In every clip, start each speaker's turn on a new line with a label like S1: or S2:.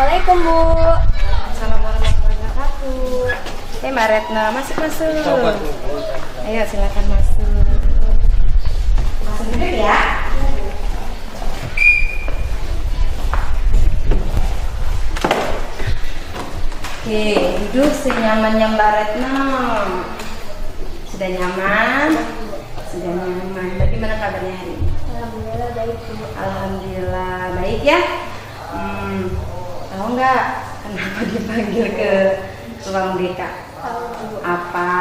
S1: Assalamualaikum Bu.
S2: Assalamualaikum warahmatullahi wabarakatuh. Mbak Retno, masuk. Ayo silakan masuk. Masuk dulu ya. Oke, duduk senyamannya Mbak Retno. Sudah nyaman? Sudah nyaman. Bagaimana kabarnya hari ini?
S1: Alhamdulillah baik Bu.
S2: Alhamdulillah baik ya. Tahu nggak kenapa dipanggil ke ruang BK?
S1: Tahu Bu.
S2: Apa?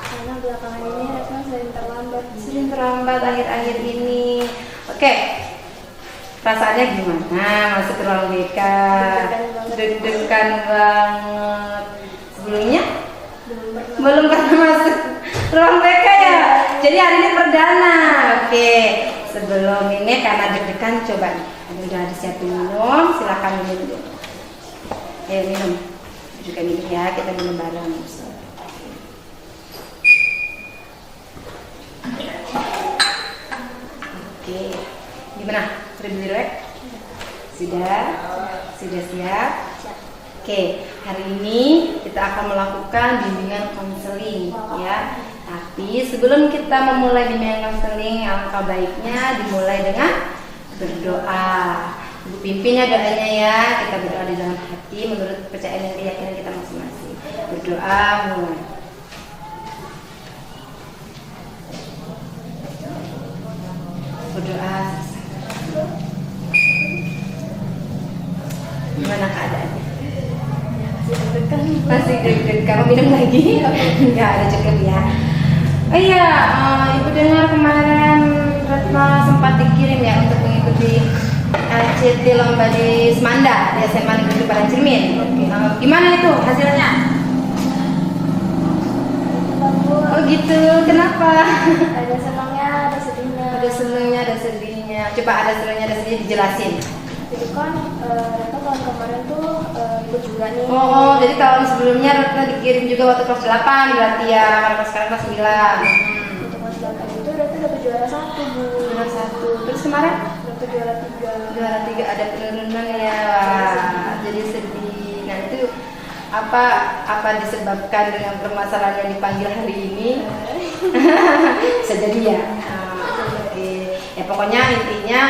S1: Karena belakangan ini Retno sering terlambat.
S2: Sering terlambat akhir-akhir ini. Oke. Perasaannya gimana masuk ke ruang BK? Deg-degan banget. Sebelumnya belum pernah masuk ruang BK ya. Jadi hari ini perdana. Oke. Sebelum ini karena deg-degan coba nih. Udah disiapin minum, silakan minum dulu. Ayo minum. Juga minum ya, kita minum bareng. Oke. Gimana? Review direct? Sudah siap? Oke, hari ini kita akan melakukan bimbingan konseling ya. Tapi sebelum kita memulai bimbingan konseling, alangkah baiknya dimulai dengan berdoa. Ibu pimpinnya doanya ya. Kita berdoa di dalam hati menurut kepercayaan dan keyakinan kita masing-masing. Berdoa mulai. Berdoa. Gimana keadaannya? Masih deg-degan. Mau minum lagi? Enggak, ada cukup ya. Oh iya, Ibu dengar kemarin Retno sempat dikirim ya untuk mengikuti LCT lomba di Semanda di SMA Negeri Parangcermin. Gimana itu hasilnya? Oh gitu, kenapa?
S1: Ada senangnya, ada sedihnya.
S2: Ada senangnya, ada sedihnya. Coba ada senangnya, ada sedihnya dijelasin.
S1: Itu kan Retno tahun kemarin tuh ikut juga nih.
S2: Oh, jadi tahun sebelumnya Retno dikirim juga waktu kelas 8 berarti ya, karena sekarang kelas 9.
S1: Untuk kelas 8 itu Retno dapat juara 1 Bu.
S2: Juara 1. Terus kemarin?
S1: Dapat juara 3.
S2: Juara 3 ada penurunan ya. Wah, jadi sedih. Nah, itu apa disebabkan dengan permasalahan yang dipanggil hari ini? Bisa jadi ya. Oke. Ya pokoknya intinya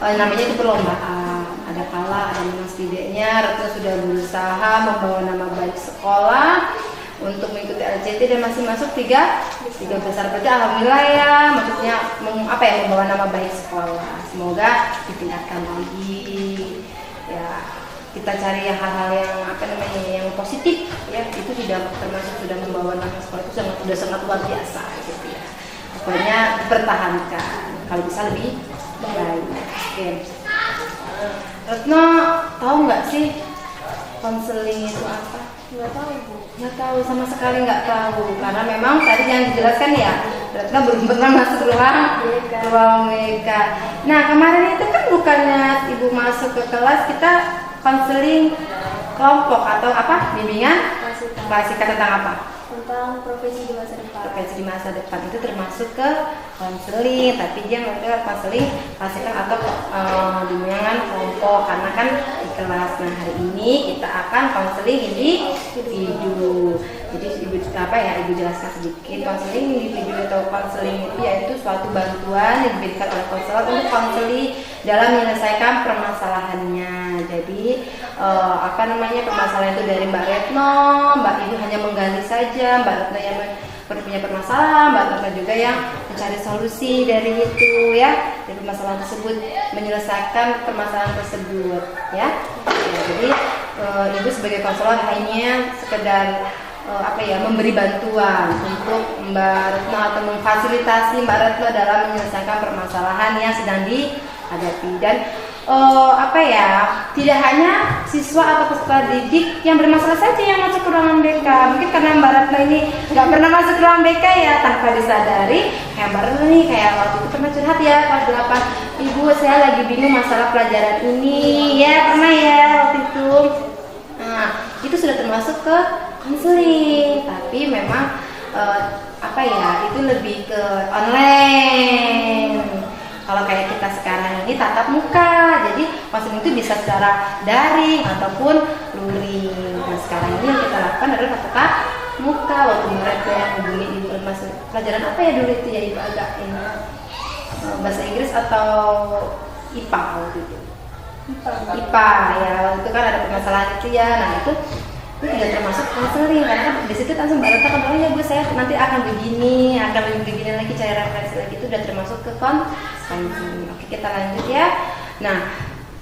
S2: namanya itu perlombaan. Ada kalah, ada menang, setidaknya Retno sudah berusaha membawa nama baik sekolah untuk mengikuti LCT dan masih masuk tiga besar. Berarti alhamdulillah ya, maksudnya membawa nama baik sekolah. Semoga ditingkatkan lagi. Ya, kita cari hal-hal yang positif ya. Itu tidak termasuk sudah membawa nama sekolah itu sudah sangat luar biasa gitu ya. Pokoknya dipertahankan. Kalau bisa lebih baik. Oke. Retno tahu nggak sih konseling itu apa?
S1: Nggak tahu Bu.
S2: Nggak tahu, sama sekali nggak tahu. Karena memang tadi yang dijelaskan ya, Retno belum pernah masuk ruang BK. Nah kemarin itu kan bukannya Ibu masuk ke kelas, kita konseling kelompok atau apa? Bimbingan klasikan tentang apa?
S1: Tentang profesi di masa depan.
S2: Profesi di masa depan itu termasuk ke konseling, tapi dia melakukan konseling klasikan atau bimbingan kelompok karena kan di kelas. Nah hari ini kita akan konseling individu. Jadi Ibu jelaskan sedikit. Konseling individu atau konseling itu yaitu suatu bantuan yang diberikan oleh konselor untuk konseling dalam menyelesaikan permasalahannya. Jadi permasalahan itu dari Mbak Retno, Mbak Ibu hanya menggali saja, Mbak Retno yang punya permasalahan, Mbak Retno juga yang mencari solusi dari itu ya, dari permasalahan tersebut, menyelesaikan permasalahan tersebut ya. Jadi Ibu sebagai konselor hanya sekedar memberi bantuan untuk Mbak Retno atau memfasilitasi Mbak Retno dalam menyelesaikan permasalahan yang sedang dihadapi. Dan tidak hanya siswa atau peserta didik yang bermasalah saja yang masuk ke ruangan BK. Mungkin karena Mbak Retno ini nggak pernah masuk ke ruang BK ya, tanpa disadari kayak Mbak Retno nih, kayak waktu itu pernah curhat ya kelas 8, Ibu saya lagi bingung masalah pelajaran ini ya, pernah ya waktu itu. Nah itu sudah termasuk ke konseling, tapi memang itu lebih ke online. Kalau kayak kita sekarang ini tatap muka, jadi konseling itu bisa secara daring ataupun luring. Nah sekarang ini yang kita lakukan adalah tatap muka. Waktu mereka yang hubungi ibu pelajaran apa ya dulu itu ya ibu agak ini bahasa Inggris atau IPA waktu itu. IPA ya, itu kan ada permasalahan itu ya. Nah itu tidak termasuk konseling karena kan di situ langsung Mbak Reta kan ya Bu saya nanti akan begini lagi cari referensi lagi, itu udah termasuk ke konseling. Oke kita lanjut ya. Nah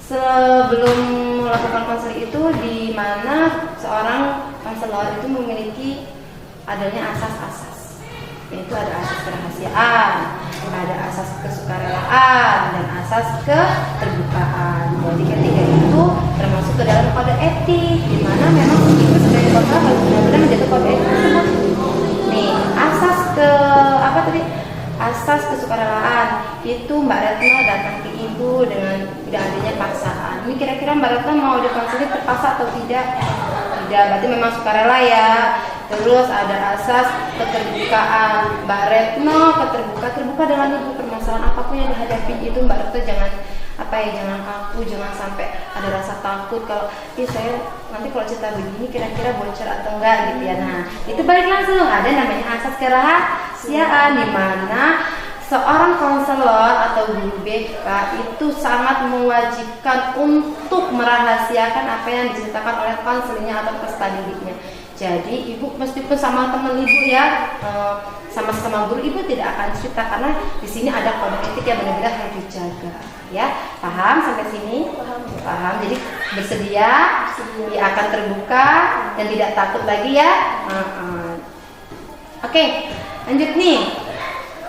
S2: sebelum melakukan konseling itu di mana seorang konselor itu memiliki adanya asas-asas, yaitu ada asas kerahasiaan, ada asas kesukarelaan, dan asas keterbukaan. Jadi ketiga itu termasuk ke dalam kode etik, di mana memang itu sebagai konselor harus benar-benar menjaga kode etik tersebut. Nih asas asas kesukarelaan itu Mbak Retno datang ke ibu dengan tidak adanya paksaan. Ini kira-kira Mbak Retno mau dikonseling terpaksa atau tidak? Tidak, berarti memang sukarela ya. Terus ada asas keterbukaan. Mbak Retno terbuka dengan ibu, permasalahan apapun yang dihadapi itu Mbak Retno jangan kaku, jangan sampai ada rasa takut kalau saya nanti kalau cerita begini kira-kira bocor atau enggak gitu ya. Nah itu balik langsung ada namanya asas kerahasiaan, di mana seorang konselor atau guru BK itu sangat mewajibkan untuk merahasiakan apa yang diceritakan oleh konselingnya atau peserta didiknya. Jadi ibu meskipun sama teman ibu ya, sama-sama guru, ibu tidak akan cerita karena di sini ada kode etik yang benar-benar harus dijaga. Ya, paham sampai sini? Paham. Jadi bersedia, dia akan terbuka dan tidak takut lagi ya. Oke, lanjut nih.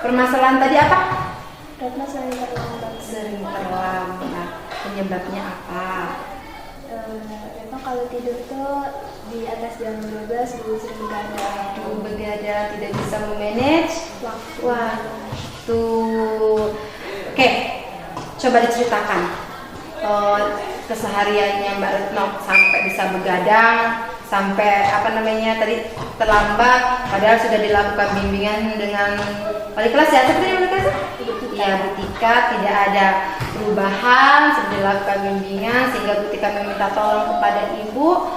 S2: Permasalahan tadi apa?
S1: Retno sering terlambat.
S2: Sering terlambat. Penyebabnya apa?
S1: Retno kalau tidur tuh di atas jam 12 dulu sering
S2: begadang, tidak bisa memanage waktu. Oke, coba diceritakan kesehariannya Mbak Retno sampai bisa begadang, sampai tadi terlambat, padahal sudah dilakukan bimbingan dengan wali kelas ya, seperti wali kelas ya, Butika tidak ada perubahan, sudah dilakukan bimbingan sehingga Butika meminta tolong kepada ibu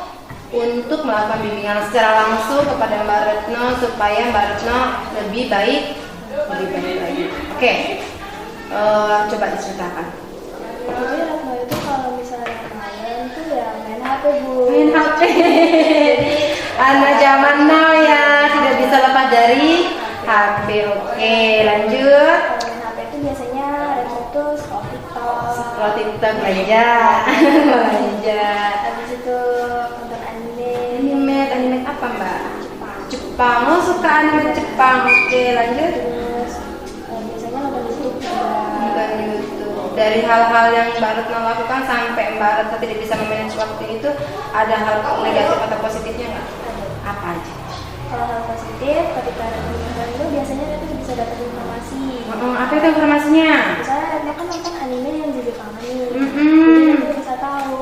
S2: untuk melakukan bimbingan secara langsung kepada Mbak Retno supaya Mbak Retno lebih baik lagi. Oke, coba diceritakan.
S1: Jadi Retno itu kalau misalnya malam tuh ya main HP Bu.
S2: Main HP. Anak zaman now ya tidak bisa lepas dari HP. Oke, lanjut.
S1: Kalau main HP itu biasanya Retno tuh scroll TikTok
S2: belanja.
S1: Habis itu nonton anime
S2: apa Mbak? Jepang. Oh suka anime Jepang. Oke, lanjut.
S1: Terus biasanya nonton YouTube juga.
S2: Nonton YouTube. Dari hal-hal yang Mbak Retno lakukan sampai Mbak Retno tidak bisa memanage waktu itu, ada hal negatif atau positifnya nggak? Apa aja?
S1: Kalau hal positif, ketika Retno nonton itu biasanya Retno bisa dapat informasi.
S2: Apa itu informasinya?
S1: Misalnya Retno kan nonton anime yang di Jepang nih,
S2: Mm-mm.
S1: jadi Retno bisa tahu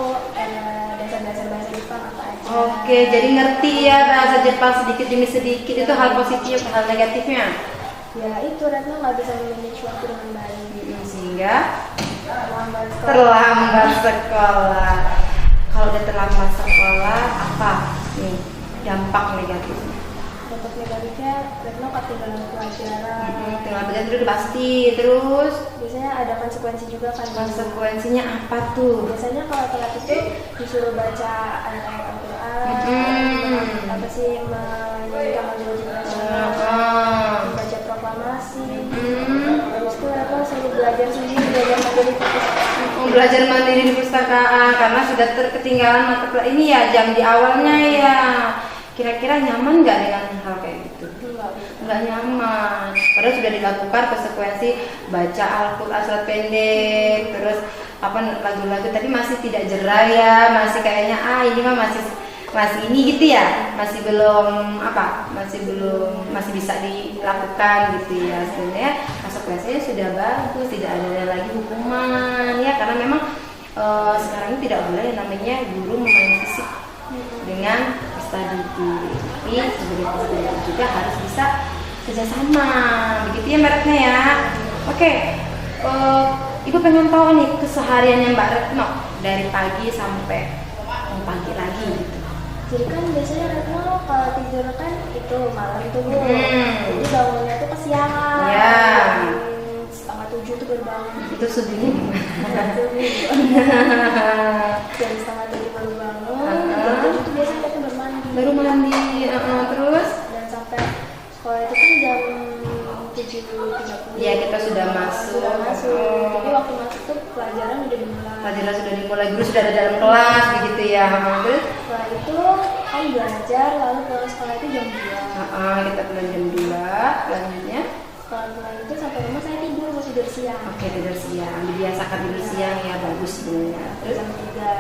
S1: dasar-dasar bahasa Jepang apa aja.
S2: Oke, jadi ngerti ya bahasa Jepang sedikit demi sedikit. Itu hal positif, hal negatifnya?
S1: Ya itu Retno nggak bisa memanage waktu dengan baik.
S2: Sehingga
S1: terlambat
S2: sekolah. Kalau udah terlambat sekolah, apa nih dampak negatifnya?
S1: Dampak negatifnya Retno ketinggalan pelajaran.
S2: Tinggal belajar dulu pasti. Terus
S1: Biasanya ada konsekuensi juga kan.
S2: konsekuensinya apa tuh?
S1: Biasanya kalau telat itu disuruh baca ayat-ayat Al-Quran, apa sih menyanyikan baca proklamasi. Habis itu Retno suruh belajar sendiri,
S2: Belajar mandiri di perpustakaan karena sudah ketinggalan mata pelajaran ini ya, jam di awalnya ya. Kira-kira nyaman nggak dengan hal kayak gitu? Nggak nyaman. Padahal sudah dilakukan konsekuensi baca Al-Quran surat pendek, terus lagu-lagu tadi masih tidak jerah ya, masih kayaknya ini mah masih ini gitu ya, masih bisa dilakukan gitu ya. Sebenarnya konsekuensinya sudah bagus, tidak ada lagi hukuman ya, karena memang sekarang ini tidak boleh yang namanya guru memain fisik dengan peserta didik. Tapi sebagai peserta didik juga harus bisa kerjasama, begitu ya Mbak Retno ya. Oke, Ibu pengen tahu nih kesehariannya Mbak Retno dari pagi sampai pagi lagi gitu.
S1: Jadi kan biasanya Retno kalau tidur kan itu malam tuh Bu. Jadi bangunnya tuh kesiangan.
S2: Ya.
S1: Jam 6:30 tuh baru bangun.
S2: Itu subuhnya gimana?
S1: Jam 6:30 baru bangun. Jam 7 tuh biasanya Retno
S2: Baru mandi, terus?
S1: Dan sampai sekolah itu kan jam 7:30.
S2: Iya, kita sudah masuk.
S1: Jadi waktu masuk tuh pelajaran udah dimulai.
S2: Pelajaran sudah dimulai, guru sudah ada dalam kelas begitu ya. Terus?
S1: Setelah itu kan belajar, lalu pulang sekolah itu jam 2.
S2: Kita pulang jam 2, selanjutnya.
S1: Setelah pulang itu sampai rumah saya tidur, mau tidur siang.
S2: Oke, tidur siang. Dibiasakan tidur siang ya, bagus sebenarnya. Terus
S1: Jam 3.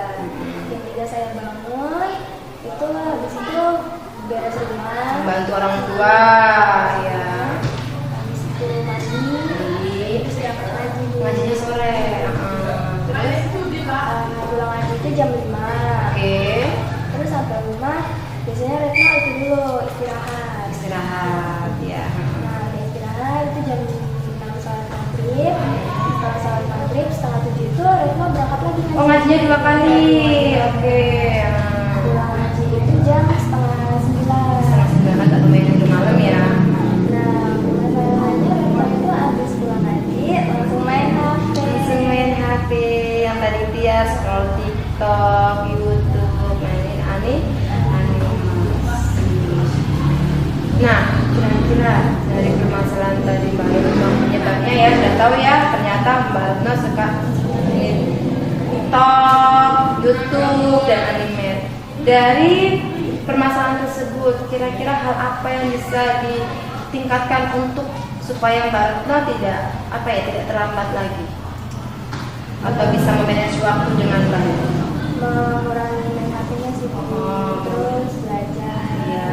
S1: Jam 3 saya bangun. Itu habis itu beres rumah.
S2: bantu orang tua ya.
S1: Habis itu mandi. Terus berangkat ngaji.
S2: Ngajinya sore. Terus
S1: pulang ngaji itu jam 5.
S2: oke.
S1: Terus sampai rumah biasanya Retno itu dulu istirahat.
S2: Istirahat ya.
S1: Nah, istirahat itu jam 6 sholat maghrib. Setelah sholat maghrib setengah 7 itu Retno berangkat lagi ngaji.
S2: Oh, ngajinya 2 kali. Oke.
S1: Pulang ngaji itu jam setengah 9.
S2: Setengah 9 agak lumayan udah malam ya.
S1: Nah, masalahnya Retno itu habis pulang ngaji langsung main HP.
S2: Langsung main HP yang tadi dia scroll TikTok, YouTube, mainin animasi. Nah, kira-kira dari permasalahan tadi Mbak Retno penyebabnya ya sudah tahu ya, ternyata Mbak Retno suka ini TikTok, YouTube dan anime. Dari permasalahan tersebut, kira-kira hal apa yang bisa ditingkatkan untuk supaya Mbak Retno tidak terlambat lagi atau bisa memanage waktu dengan baik?
S1: Mengurangi main HP-nya sih, Bu. Terus belajar.
S2: Ya.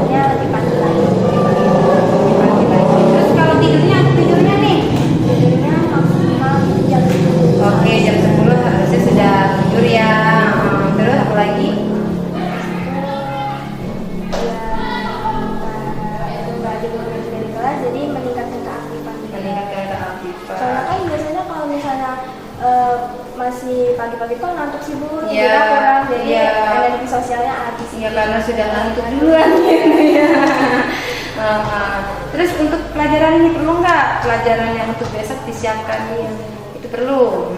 S1: Ya lebih pagi lagi.
S2: Terus kalau tidurnya nih?
S1: Tidurnya maksimal jam 10.
S2: Oke, jam 10 harusnya sudah tidur ya. Terus apa lagi?
S1: Nggak ada dari kelas, jadi meningkatkan keaktifan.
S2: Meningkatkan keaktifan.
S1: Soalnya kan biasanya kalau misalnya masih pagi-pagi tuh ngantuk sih Bu,
S2: Iya,
S1: tidurnya kurang, jadi
S2: iya.
S1: energi sosialnya habis.
S2: Ya karena sudah ngantuk duluan gitu ya. Terus untuk pelajaran ini perlu nggak? Pelajaran yang untuk besok disiapkan nih, itu perlu.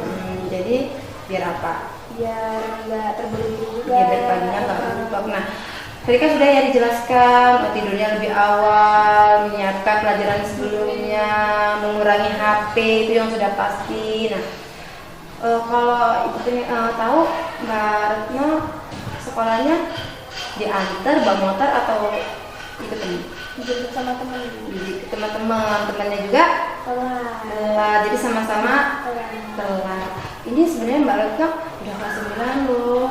S2: Jadi biar apa?
S1: Biar nggak terburu-buru juga.
S2: Ya biar paginya nggak berubah. Nah, tadi kan sudah ya dijelaskan tidurnya lebih awal, menyiapkan pelajaran sebelumnya, mengurangi HP itu yang sudah pasti. Nah, kalau ibu pengen tahu Mbak Retno sekolahnya diantar bawa motor atau ikut teman?
S1: Dijemput sama teman.
S2: Teman-temannya juga
S1: Telat.
S2: jadi sama-sama telat. Ini sebenarnya Mbak Retno udah kelas 9 loh.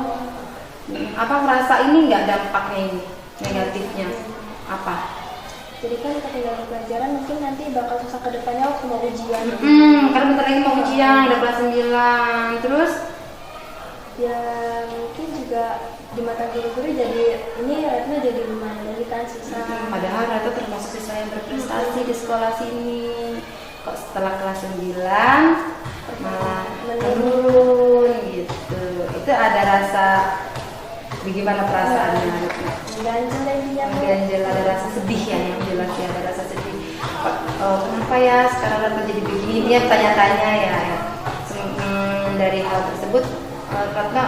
S2: Apa merasa ini nggak dampaknya ini negatifnya apa?
S1: Jadi kan ketinggalan pelajaran mungkin nanti bakal susah ke depannya waktu mau ujian.
S2: Karena bentar lagi mau ujian, udah kelas 9. Terus
S1: ya mungkin juga di mata guru-guru jadi ini Retno jadi lumayan lagi kan susah.
S2: Padahal Retno termasuk siswa yang berprestasi di sekolah sini. Kok setelah kelas 9 malah menurun gitu. Itu ada rasa bagaimana perasaannya Retno? Mengganjal, ada rasa sedih ya, yang jelas ya, ada rasa sedih. Kenapa ya sekarang Retno jadi begini? Ini tanya-tanya ya. Dari hal tersebut Retno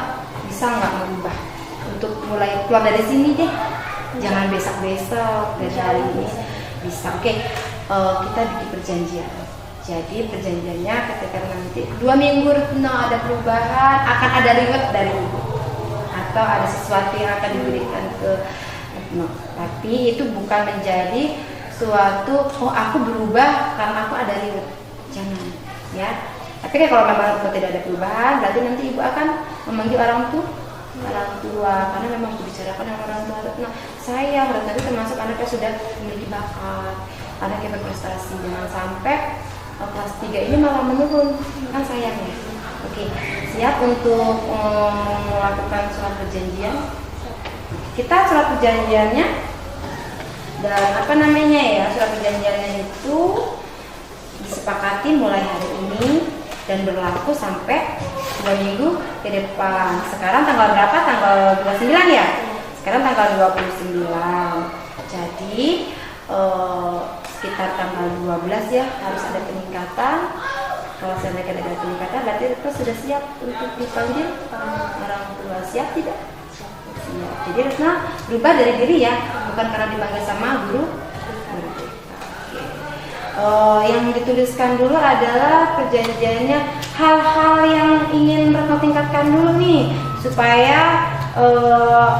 S2: bisa nggak merubah untuk mulai keluar dari sini deh? Jangan besok-besok, dari hari ini bisa. Oke, kita bikin perjanjian. Jadi perjanjiannya ketika nanti 2 minggu Retno ada perubahan, akan ada reward dari ibu atau ada sesuatu yang akan diberikan ke Retno. Tapi itu bukan menjadi suatu aku berubah karena aku ada reward. Jangan ya. Tapi kan kalau memang Retno tidak ada perubahan, berarti nanti ibu akan memanggil orang tua karena memang dibicarakan dengan orang tua Retno. Sayang, Retno itu termasuk anak yang sudah memiliki bakat, anak yang berprestasi. Jangan sampai kelas 3 ini malah menurun, kan sayang ya. Oke, siap untuk melakukan surat perjanjian. Kita surat perjanjiannya dan surat perjanjiannya itu disepakati mulai hari ini dan berlaku sampai 2 minggu ke depan. Sekarang tanggal berapa? Tanggal 29 ya? Sekarang tanggal 29. Jadi sekitar tanggal 12 ya harus ada peningkatan. Kalau seandainya ada peningkatan berarti Retno sudah siap untuk dipanggil orang tua. Siap tidak? Siap. Jadi Retno berubah dari diri ya, bukan karena dipanggil sama guru. Yang dituliskan dulu adalah perjanjiannya, hal-hal yang ingin Retno tingkatkan dulu nih supaya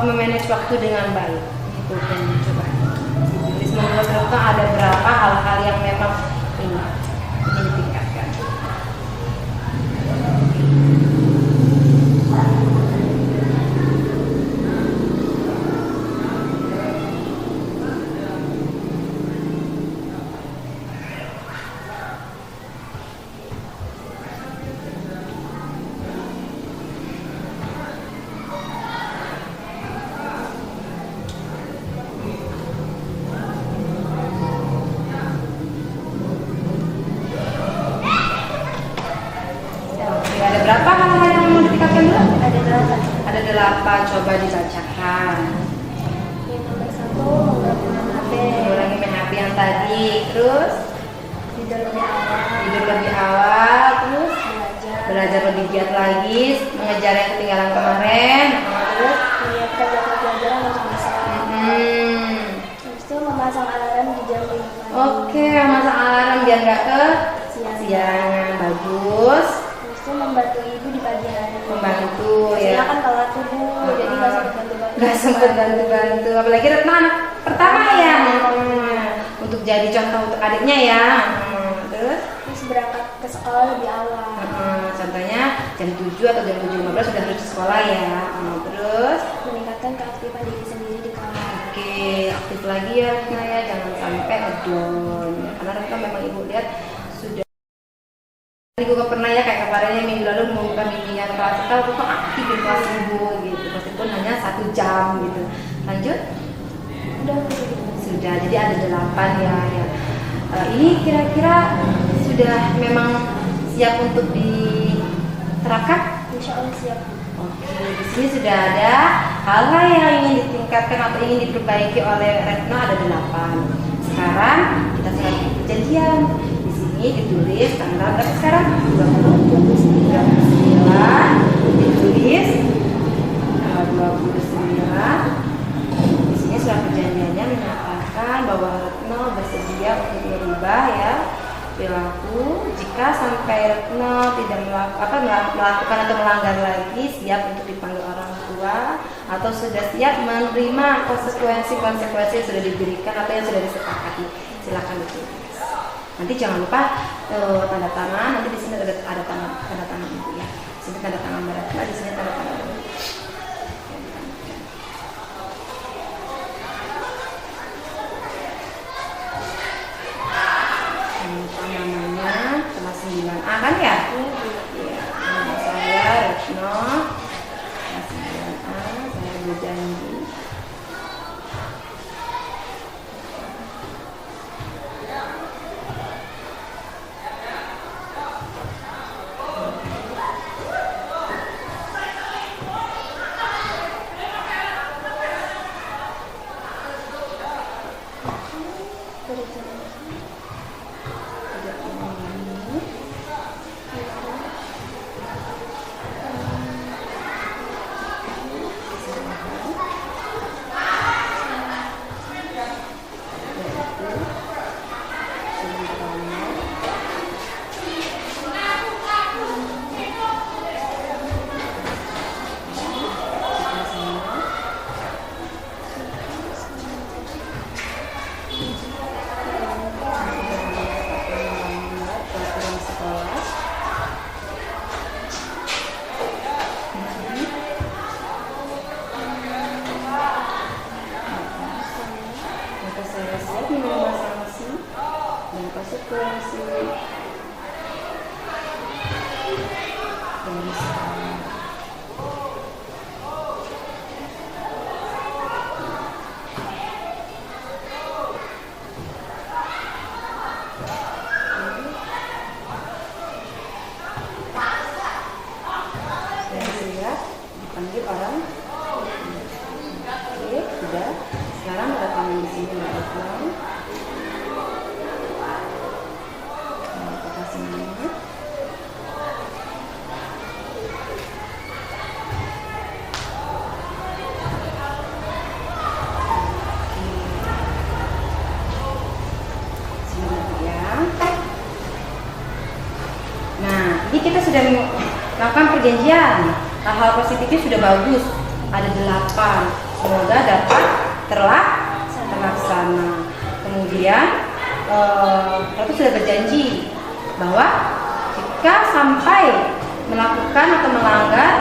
S2: memanage waktu dengan baik. Itu kan coba ditulis menurut Retno ada berapa hal-hal yang memang ingin ditingkatkan. Ada berapa hal-hal yang mau ditingkatkan dulu?
S1: Ada 8.
S2: Ada 8, coba dibacakan.
S1: Yang nomor 1 mengurangi HP.
S2: Mengurangi main HP yang tadi, terus
S1: Tidur lebih awal.
S2: tidur lebih awal, terus
S1: Belajar.
S2: belajar lebih giat lagi, mengejar yang ketinggalan kemarin, terus
S1: Menyiapkan jadwal pelajaran untuk besok. Habis itu memasang alarm di jam 5 pagi.
S2: Oke, masang alarm biar nggak ke
S1: Siang.
S2: siangan. Bagus.
S1: Habis itu membantu ibu di pagi hari.
S2: Membantu
S1: Biasanya
S2: ya.
S1: kan telat tuh Bu, jadi nggak sempat bantu-bantu.
S2: Nggak sempet bantu-bantu, apalagi Retno anak pertama ya. Untuk jadi contoh untuk adiknya ya. Terus
S1: Terus berangkat ke sekolah lebih awal.
S2: contohnya jam 7 atau jam 7.15 sudah harus di sekolah ya. Terus
S1: Meningkatkan keaktifan diri sendiri di kelas.
S2: oke, aktif lagi ya Retno ya, jangan sampai ngedown. Karena Retno memang ibu lihat sudah. Ini gue pernah ya kayak kemarinnya minggu lalu membuka bimbingan kelas kita, aku aktif di kelas ibu gitu, meskipun hanya 1 jam gitu. Lanjut.
S1: Udah begitu.
S2: Sudah, jadi ada 8 ya. Ini kira-kira sudah memang siap untuk diterapkan?
S1: Insya Allah siap.
S2: Oke, di sini sudah ada hal-hal yang ingin ditingkatkan atau ingin diperbaiki oleh Retno ada 8. Sekarang kita sudah perjanjian. Di sini ditulis tanggal berapa sekarang? 29. Ditulis tanggal 29. Di sini surat perjanjiannya menyatakan bahwa Retno bersedia untuk merubah ya perilaku jika sampai Retno tidak melakukan atau melanggar lagi, siap untuk dipanggil orang tua atau sudah siap menerima konsekuensi-konsekuensi yang sudah diberikan atau yang sudah disepakati. Silakan ditulis. Nanti jangan lupa tanda tangan. Nanti di sini ada tanda tangan ibu ya. Di sini tanda tangan Retno, di sini tanda tangan ibu. Namanya kelas 9A kan ya? Iya. Nama saya Retno, kelas 9A. Saya berjanji. kita sudah melakukan perjanjian. Hal-hal positifnya sudah bagus. Ada 8. Semoga dapat terlaksana. Kemudian kita sudah berjanji bahwa jika sampai melakukan atau melanggar,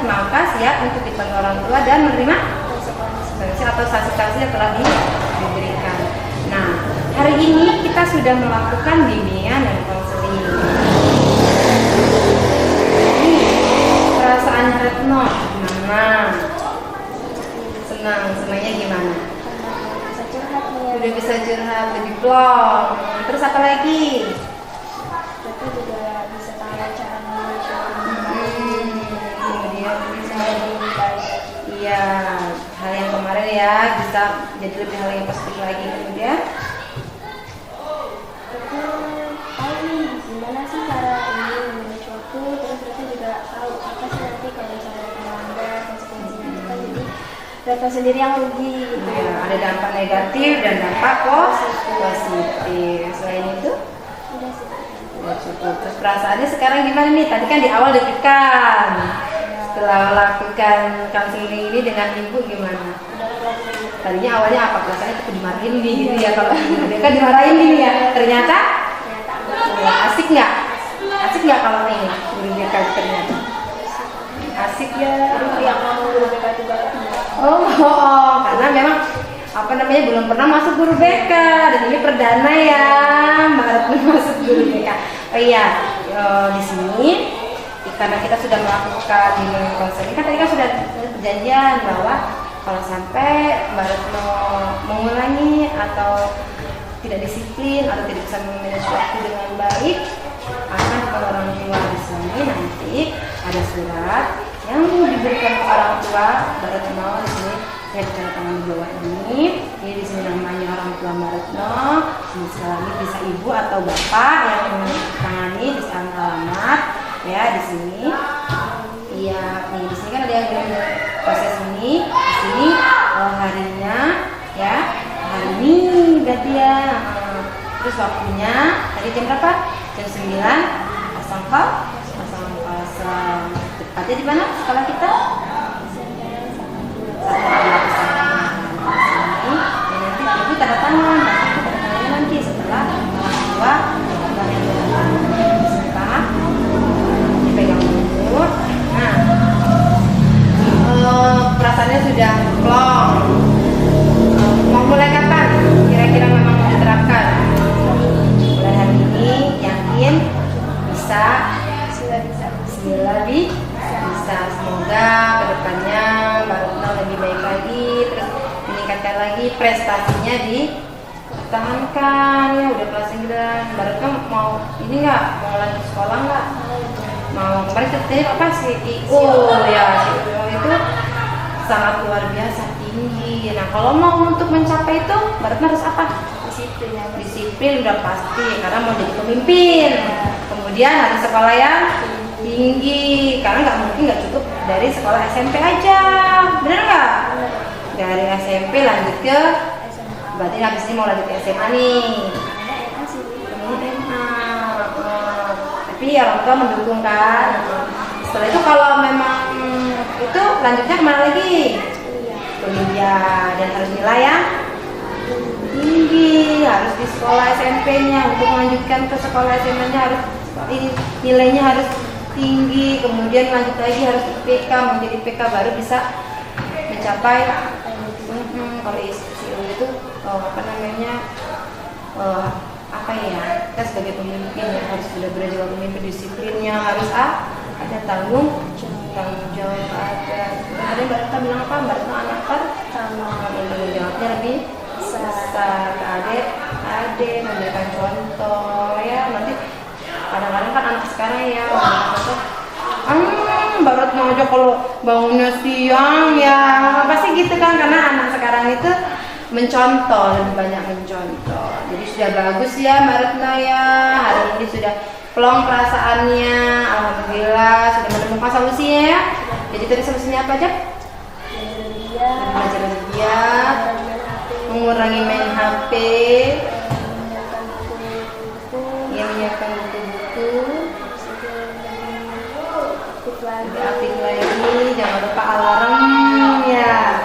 S2: maka siap untuk dipanggil orang tua dan menerima konsekuensi atau sanksi-sanksi yang telah diberikan. Nah, hari ini kita sudah melakukan bimbingan dan konseling. Ini perasaan Retno gimana? Senangnya gimana?
S1: Bisa curhat nih.
S2: Udah bisa curhat, lebih plong. Terus apa lagi?
S1: Kita juga bisa tahu cara
S2: Kemudian
S1: bisa lebih baik.
S2: iya, hal yang kemarin ya bisa jadi lebih hal yang positif lagi. Kemudian
S1: Kita tahu nih gimana sih cara ini memanage waktu, terus kita juga tahu apa sih nanti kalau misalnya melanggar konsekuensinya itu kan jadi Retno sendiri yang rugi gitu.
S2: ya, ada dampak negatif dan dampak positif. Selain itu
S1: Udah sih.
S2: udah cukup. Terus perasaannya sekarang gimana nih? Tadi kan di awal deg-degan. Setelah lakukan counseling ini dengan ibu gimana? Tadinya awalnya apa? Perasaannya takut dimarahin nih gitu ya, kalau dia kan dimarahin nih ya. Ternyata asik nggak? Asik nggak kalau ini guru BK ternyata? Asik ya.
S1: Yang mau guru BK juga.
S2: Karena memang belum pernah masuk guru BK dan ini perdana ya Mbak Retno masuk guru BK. Oh iya, di sini karena kita sudah melakukan bimbingan konseling, kan tadi kan sudah perjanjian bahwa kalau sampai Mbak Retno mengulangi atau tidak disiplin atau tidak bisa memanage waktu dengan baik, akan ke orang tua. Di sini nanti ada surat yang diberikan ke orang tua Mbak Retno. Di sini saya bicara tangan di bawah ini. Jadi di sini namanya orang tua Mbak Retno. Sekali lagi bisa ibu atau bapak yang menangani, bisa alamat ya di sini. Iya, nih di sini kan ada yang bilang proses ini. Di sini harinya ya, hari ini berarti ya. Terus waktunya tadi jam berapa? Jam 9.00. Tepatnya di mana sekolah kita? Nanti ibu tanda tangan, nanti setelah orang tua disetak, dipegang dulu. Nah, perasaannya sudah plong. Mau mulai kapan? Kira-kira memang mau diterapkan? Mulai hari ini, yakin bisa. Bismillah bisa. Semoga kedepannya Mbak Retno lebih baik lagi, terus meningkatkan lagi prestasinya dipertahankan. Ya udah kelas 9. Mbak Retno mau ini nggak? Mau lanjut sekolah nggak? Mau. Kemarin ceritanya apa sih? Ya CIO itu sangat luar biasa tinggi. Nah kalau mau untuk mencapai itu Mbak Retno harus apa? Disiplin udah pasti, karena mau jadi pemimpin. Kemudian harus sekolah yang tinggi, karena nggak cukup dari sekolah SMP aja, bener nggak? Dari SMP lanjut ke berarti habis ini mau lanjut ke SMA nih. Tapi orang tua mendukung kan. Setelah itu kalau memang itu lanjutnya kemana lagi? Kuliah, dan harus nilai yang tinggi, harus di sekolah SMP-nya. Untuk melanjutkan ke sekolah SMA-nya harus nilainya harus tinggi, kemudian lanjut lagi harus IPK, menjadi IPK baru bisa mencapai kalau ISIO itu kita sebagai pemimpin ya, harus benar-benar juga pemimpin, disiplinnya harus ada tanggung jawab. Ada Mbak Retno bilang apa? Mbak Retno anak tanggung jawabnya lebih besar ke adik memberikan contoh ya. Nanti kadang-kadang kan anak sekarang ya Mbak Retno aja kalau bangunnya siang ya pasti gitu kan, karena anak sekarang itu mencontoh, lebih banyak mencontoh. Jadi sudah bagus ya Mbak Retno ya, hari ini sudah plong perasaannya, alhamdulillah sudah menemukan solusinya ya. Jadi tadi solusinya apa aja? Belajar giat, mengurangi main HP, menyiapkan buku-buku, aktif lagi, jangan lupa alarm ya.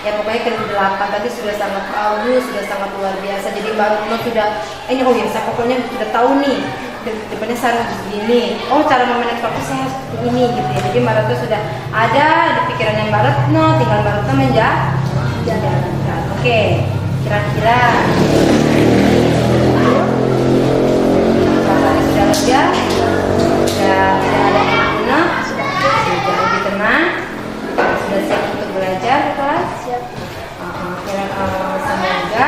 S2: Pokoknya ke 8 tadi sudah sangat bagus, sudah sangat luar biasa. Jadi baru sudah ini oh ya saya pokoknya sudah tahu nih depannya saya harus begini. Oh cara memanage waktu saya harus seperti ini gitu ya. Jadi Mbak Retno sudah ada di pikirannya Mbak Retno, tinggal Mbak Retno menjalankan. Oke, kira-kira suasananya sudah lega, sudah ada guna, sudah lebih tenang, sudah siap untuk belajar di kelas.
S1: Siap.
S2: Semoga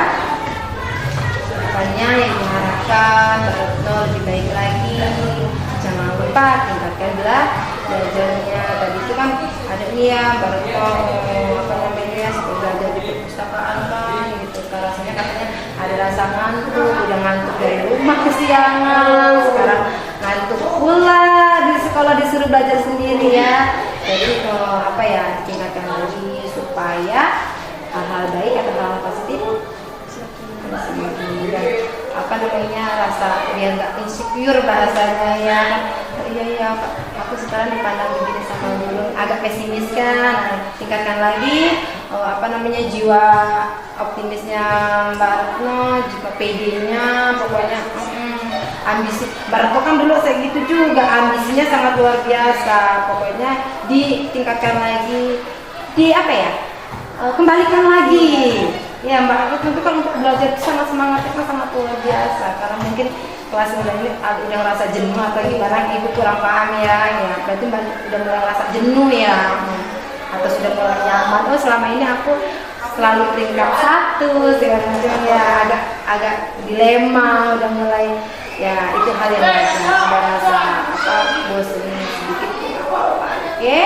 S2: depannya yang diharapkan Mbak Retno lebih baik lagi. Jangan lupa tingkatkan belajarnya. Tadi itu kan ada nih ya Mbak Retno seperti belajar di perpustakaan kan gitu. Rasanya katanya ada rasa ngantuk, udah ngantuk dari rumah kesiangan, sekarang ngantuk pula di sekolah disuruh belajar sendiri ya. Jadi tingkatkan lagi supaya hal-hal baik atau hal-hal positif dan rasa biar nggak insecure bahasanya ya. Iya aku sekarang dipandang begini sama guru, agak pesimis kan. Tingkatkan lagi jiwa optimisnya Mbak Retno, jiwa PD-nya, pokoknya ambisi Mbak Retno kan dulu saya gitu juga, ambisinya sangat luar biasa. Pokoknya ditingkatkan lagi, kembalikan lagi ya Mbak Retno itu kan untuk belajar sangat semangatnya kan sangat luar biasa. Karena mungkin kelas ini udah ngerasa jenuh atau gimana, ibu kurang paham ya berarti Mbak udah mulai ngerasa jenuh ya, atau sudah mulai nyaman. Oh selama ini aku selalu peringkat 1 segala macam ya, agak dilema, udah mulai ya itu hal yang ada rasa bosan sedikit oke.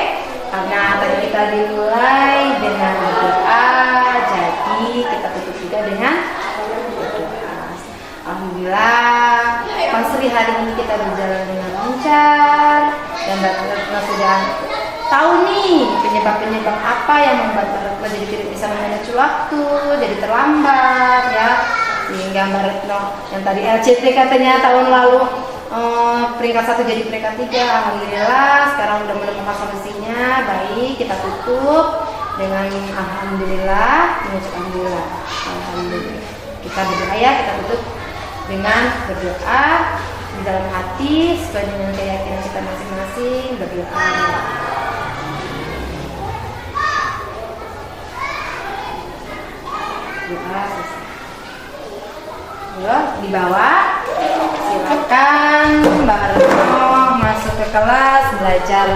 S2: Karena tadi kita dimulai dengan doa, jadi kita tutup juga dengan doa. Alhamdulillah konseli hari ini kita berjalan dengan lancar dan Mbak Retno sudah tahu nih penyebab apa yang membuat Mbak Retno jadi tidak bisa memanage waktu, jadi terlambat ya. Sehingga Mbak Retno yang tadi LCT katanya tahun lalu peringkat 1 jadi peringkat 3. Alhamdulillah sekarang udah menemukan solusinya. Baik, kita tutup dengan alhamdulillah, mengucap alhamdulillah. Kita berdoa ya, kita tutup dengan berdoa di dalam hati sesuai dengan keyakinan kita masing-masing. Berdoa di bawah. Silakan Mbak Retno masuk ke kelas belajar.